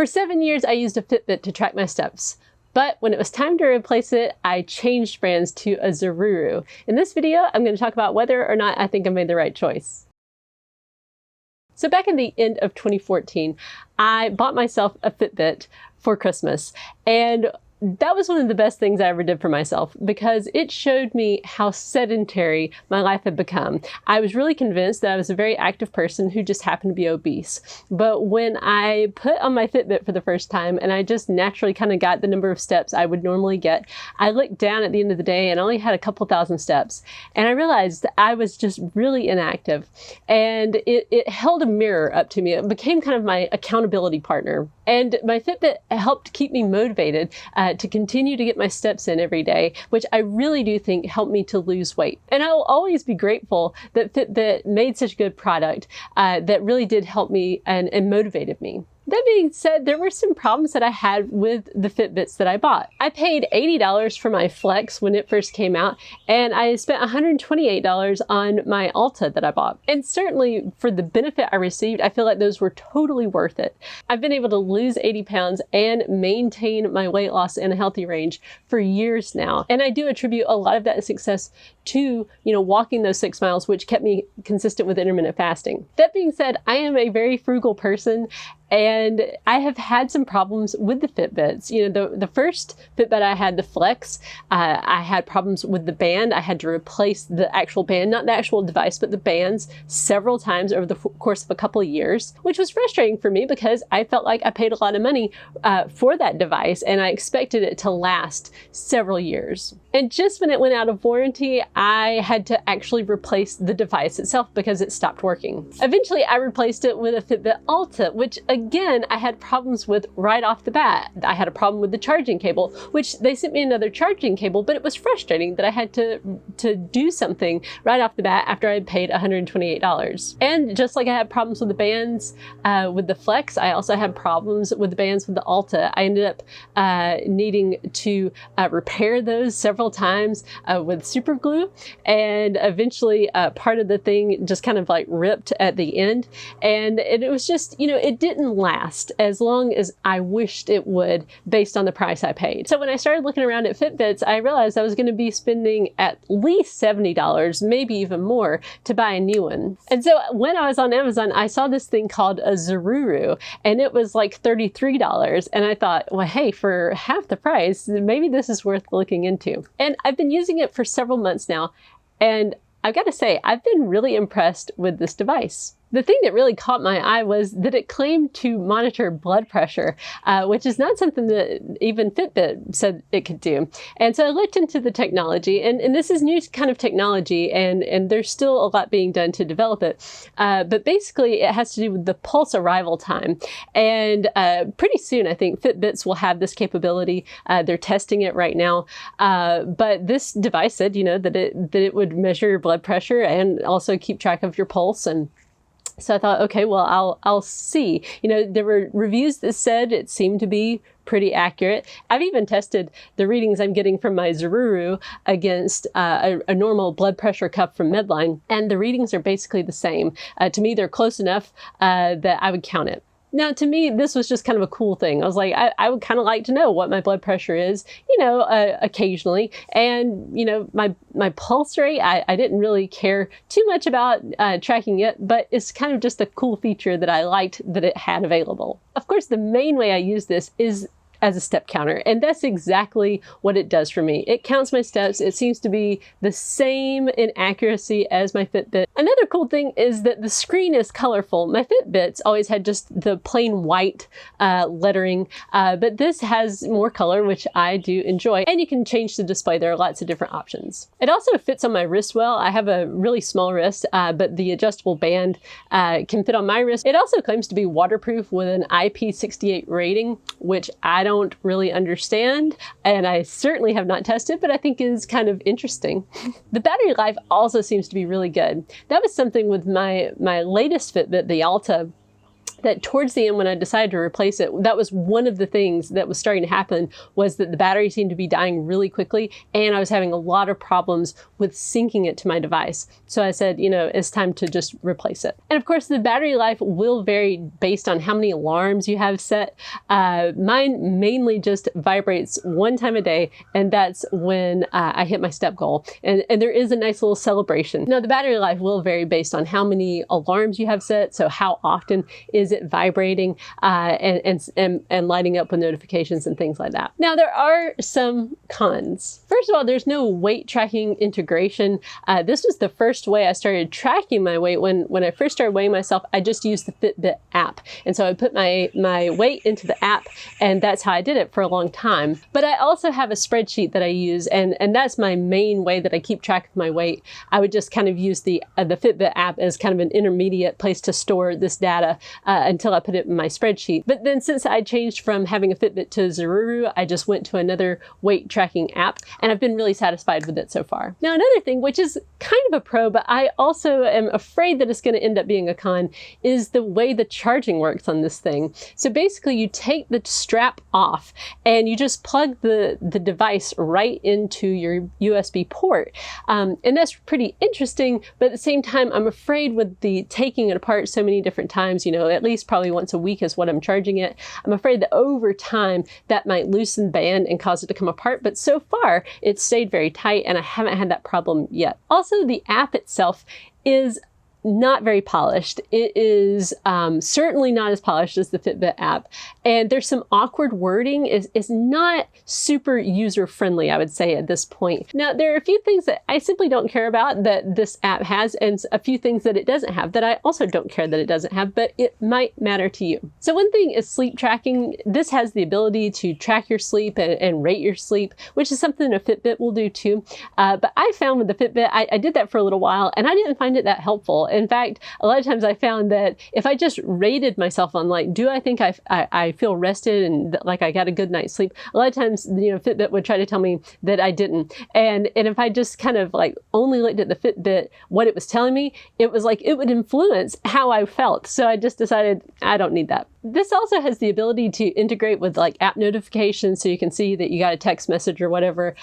For 7 years, I used a Fitbit to track my steps. But when it was time to replace it, I changed brands to a Zururu. In this video, I'm going to talk about whether or not I think I made the right choice. So back in the end of 2014, I bought myself a Fitbit for Christmas. And that was one of the best things I ever did for myself because it showed me how sedentary my life had become. I was really convinced that I was a very active person who just happened to be obese. But when I put on my Fitbit for the first time and I just naturally kind of got the number of steps I would normally get, I looked down at the end of the day and only had a couple thousand steps. And I realized that I was just really inactive. And it held a mirror up to me. It became kind of my accountability partner. And my Fitbit helped keep me motivated to continue to get my steps in every day, which I really do think helped me to lose weight. And I'll always be grateful that Fitbit made such a good product that really did help me and motivated me. That being said, there were some problems that I had with the Fitbits that I bought. I paid $80 for my Flex when it first came out, and I spent $128 on my Alta that I bought. And certainly for the benefit I received, I feel like those were totally worth it. I've been able to lose 80 pounds and maintain my weight loss in a healthy range for years now. And I do attribute a lot of that success to, walking those 6 miles, which kept me consistent with intermittent fasting. That being said, I am a very frugal person, and I have had some problems with the Fitbits. The first Fitbit I had, the Flex, I had problems with the band. I had to replace the actual band, not the actual device, but the bands several times over the course of a couple of years, which was frustrating for me because I felt like I paid a lot of money for that device and I expected it to last several years. And just when it went out of warranty, I had to actually replace the device itself because it stopped working. Eventually, I replaced it with a Fitbit Alta, which again, I had problems with right off the bat. I had a problem with the charging cable, which they sent me another charging cable, but it was frustrating that I had to do something right off the bat after I had paid $128. And just like I had problems with the bands with the Flex, I also had problems with the bands with the Alta. I ended up needing to repair those several times with super glue, and eventually part of the thing just kind of like ripped at the end, and it was just, it didn't last as long as I wished it would based on the price I paid. So when I started looking around at Fitbits, I realized I was going to be spending at least $70, maybe even more, to buy a new one. And so when I was on Amazon, I saw this thing called a Zaruru, and it was like $33. And I thought, well, hey, for half the price, maybe this is worth looking into. And I've been using it for several months now, and I've got to say, I've been really impressed with this device. The thing that really caught my eye was that it claimed to monitor blood pressure, which is not something that even Fitbit said it could do. And so I looked into the technology, and this is new kind of technology, and there's still a lot being done to develop it. But basically, it has to do with the pulse arrival time. And pretty soon, I think Fitbits will have this capability. They're testing it right now. But this device said, that it would measure your blood pressure and also keep track of your pulse. And so I thought, okay, well, I'll see. There were reviews that said it seemed to be pretty accurate. I've even tested the readings I'm getting from my Zururu against a normal blood pressure cuff from Medline, and the readings are basically the same. To me, they're close enough that I would count it. Now, to me, this was just kind of a cool thing. I was like, I would kind of like to know what my blood pressure is, occasionally. And, my pulse rate, I didn't really care too much about tracking it, but it's kind of just a cool feature that I liked that it had available. Of course, the main way I use this is as a step counter. And that's exactly what it does for me. It counts my steps. It seems to be the same in accuracy as my Fitbit. Another cool thing is that the screen is colorful. My Fitbits always had just the plain white lettering, but this has more color, which I do enjoy. And you can change the display. There are lots of different options. It also fits on my wrist well. I have a really small wrist, but the adjustable band can fit on my wrist. It also claims to be waterproof with an IP68 rating, which I don't really understand, and I certainly have not tested, but I think is kind of interesting. The battery life also seems to be really good. That was something with my latest Fitbit, the Alta, that towards the end when I decided to replace it, that was one of the things that was starting to happen, was that the battery seemed to be dying really quickly and I was having a lot of problems with syncing it to my device. So I said, you know, it's time to just replace it. And of course the battery life will vary based on how many alarms you have set. Mine mainly just vibrates one time a day, and that's when I hit my step goal. And there is a nice little celebration. Now the battery life will vary based on how many alarms you have set, so how often is it vibrating and lighting up with notifications and things like that. Now there are some cons. First of all, there's no weight tracking integration. This was the first way I started tracking my weight. When I first started weighing myself, I just used the FitBit app. And so I put my weight into the app, and that's how I did it for a long time. But I also have a spreadsheet that I use, and that's my main way that I keep track of my weight. I would just kind of use the FitBit app as kind of an intermediate place to store this data until I put it in my spreadsheet. But then since I changed from having a Fitbit to Zururu, I just went to another weight tracking app, and I've been really satisfied with it so far. Now another thing, which is kind of a pro, but I also am afraid that it's going to end up being a con, is the way the charging works on this thing. So basically you take the strap off and you just plug the device right into your USB port. And that's pretty interesting, but at the same time, I'm afraid with the taking it apart so many different times, you know, at least probably once a week is what I'm charging it. I'm afraid that over time that might loosen the band and cause it to come apart, but so far it's stayed very tight and I haven't had that problem yet. Also, the app itself is not very polished. It is certainly not as polished as the Fitbit app. And there's some awkward wording. Is not super user-friendly, I would say, at this point. Now, there are a few things that I simply don't care about that this app has, and a few things that it doesn't have that I also don't care that it doesn't have, but it might matter to you. So one thing is sleep tracking. This has the ability to track your sleep and rate your sleep, which is something a Fitbit will do too. But I found with the Fitbit, I did that for a little while, and I didn't find it that helpful. In fact, a lot of times I found that if I just rated myself on like, do I think I feel rested and like I got a good night's sleep? A lot of times, you know, Fitbit would try to tell me that I didn't. And if I just kind of like only looked at the Fitbit, what it was telling me, it was like it would influence how I felt. So I just decided I don't need that. This also has the ability to integrate with like app notifications, so you can see that you got a text message or whatever.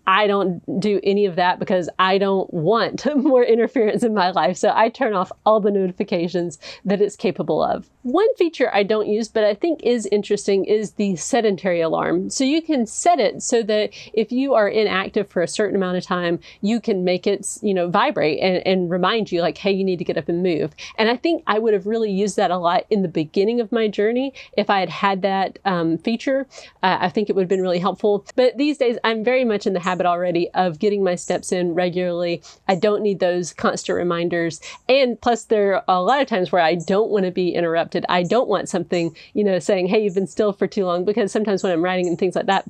I don't do any of that because I don't want more interference in my life. So I turn off all the notifications that it's capable of. One feature I don't use, but I think is interesting, is the sedentary alarm. So you can set it so that if you are inactive for a certain amount of time, you can make it, you know, vibrate and remind you like, hey, you need to get up and move. And I think I would have really used that a lot in the beginning of my journey. If I had had that feature, I think it would have been really helpful. But these days, I'm very much in the habit already of getting my steps in regularly. I don't need those constant reminders. And plus there are a lot of times where I don't want to be interrupted. I don't want something, you know, saying, hey, you've been still for too long, because sometimes when I'm writing and things like that,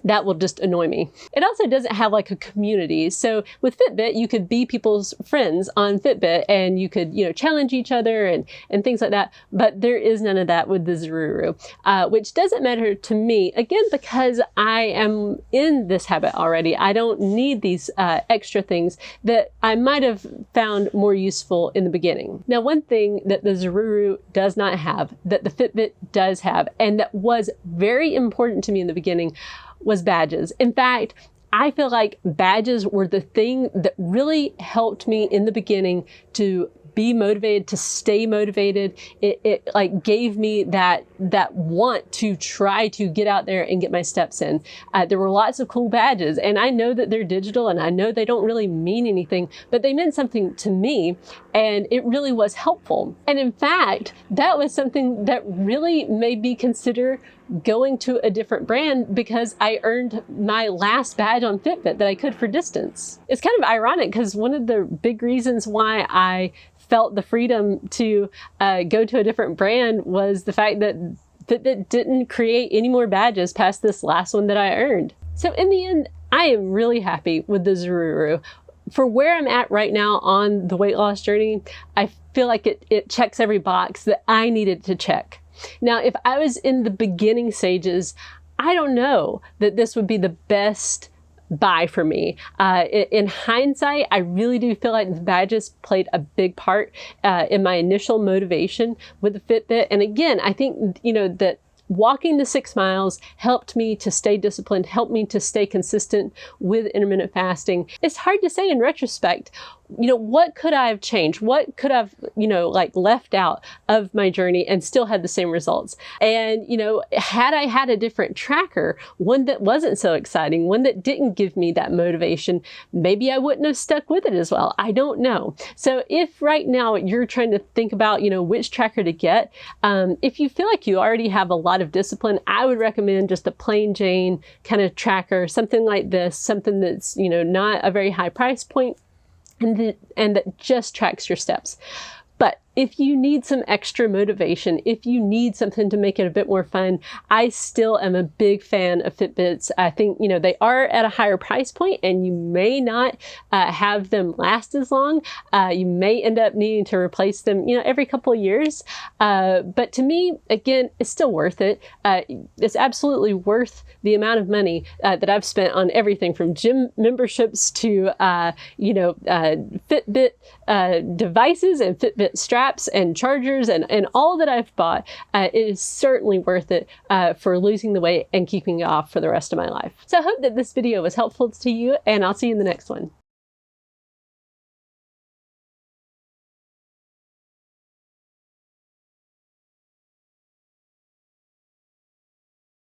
that will just annoy me. It also doesn't have like a community. So with Fitbit, you could be people's friends on Fitbit and you could, you know, challenge each other and things like that. But there is none of that with the Zaruru, which doesn't matter to me, again, because I am in this habit already. I don't need these extra things that I might have found more useful in the beginning. Now, one thing that the Zaruru does not have, that the Fitbit does have, and that was very important to me in the beginning, was badges. In fact, I feel like badges were the thing that really helped me in the beginning to be motivated, to stay motivated. It like gave me that want to try to get out there and get my steps in. There were lots of cool badges, and I know that they're digital and I know they don't really mean anything, but they meant something to me and it really was helpful. And in fact, that was something that really made me consider going to a different brand, because I earned my last badge on Fitbit that I could for distance. It's kind of ironic because one of the big reasons why I felt the freedom to go to a different brand was the fact that Fitbit didn't create any more badges past this last one that I earned. So in the end, I am really happy with the Zururu. For where I'm at right now on the weight loss journey, I feel like it checks every box that I needed to check. Now, if I was in the beginning stages, I don't know that this would be the best buy for me. In hindsight, I really do feel like the badges played a big part in my initial motivation with the Fitbit. And again, I think, that walking the 6 miles helped me to stay disciplined, helped me to stay consistent with intermittent fasting. It's hard to say in retrospect, what could I have changed? What could I've, left out of my journey and still had the same results? And, had I had a different tracker, one that wasn't so exciting, one that didn't give me that motivation, maybe I wouldn't have stuck with it as well. I don't know. So if right now you're trying to think about, which tracker to get, if you feel like you already have a lot of discipline, I would recommend just a plain Jane kind of tracker, something like this, something that's, not a very high price point, and that just tracks your steps. But if you need some extra motivation, if you need something to make it a bit more fun, I still am a big fan of Fitbits. I think, they are at a higher price point and you may not have them last as long. You may end up needing to replace them, every couple of years. But to me, again, it's still worth it. It's absolutely worth the amount of money that I've spent on everything from gym memberships to, Fitbit devices and Fitbit straps and chargers and all that I've bought. It is certainly worth it for losing the weight and keeping it off for the rest of my life. So I hope that this video was helpful to you, and I'll see you in the next one.